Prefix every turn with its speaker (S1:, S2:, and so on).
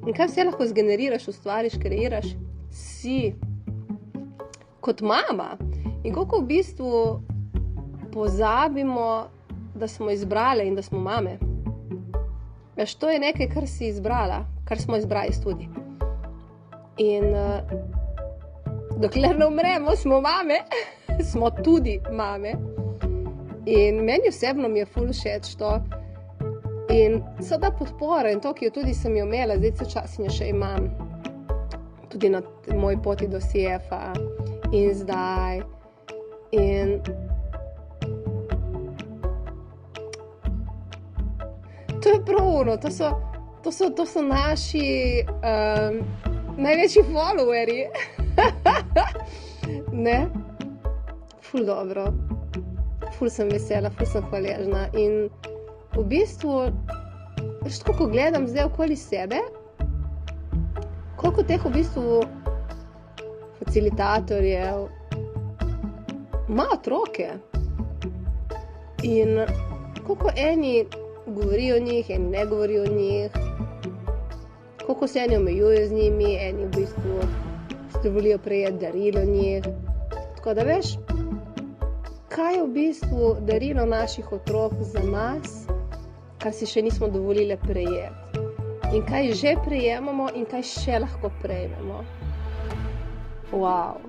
S1: In kaj vse lahko zgeneriraš, ustvariš, kreiraš, si kot mama. In koliko v bistvu pozabimo, da smo izbrale in da smo mame. Veš, to je nekaj, kar si izbrala, kar smo izbrali tudi. In dokler ne umremo, smo mame, smo tudi mame. In meni osebno mi je ful všeč to. In seveda podpora in to, ki jo tudi sem jo imela, zdaj se čas še imam, tudi na moji poti do CF-a in zdaj. In to je pravno, to so naši največji followerji. Ne? Ful dobro. Ful sem vesela, ful sem hvaležna. In v bistvu, veš, koliko gledam zdaj okoli sebe, koliko teh v bistvu facilitatorjev ima otroke. In koliko eni govorijo o njih, eni ne govorijo o njih, koliko se eni omejujejo z njimi, eni v bistvu se volijo prejeti darilo njih. Tako da veš, kaj je v bistvu darilo naših otrok za nas, kar si še nismo dovolili prejeti. In kaj že prejemamo in kaj še lahko prejmemo. Wow.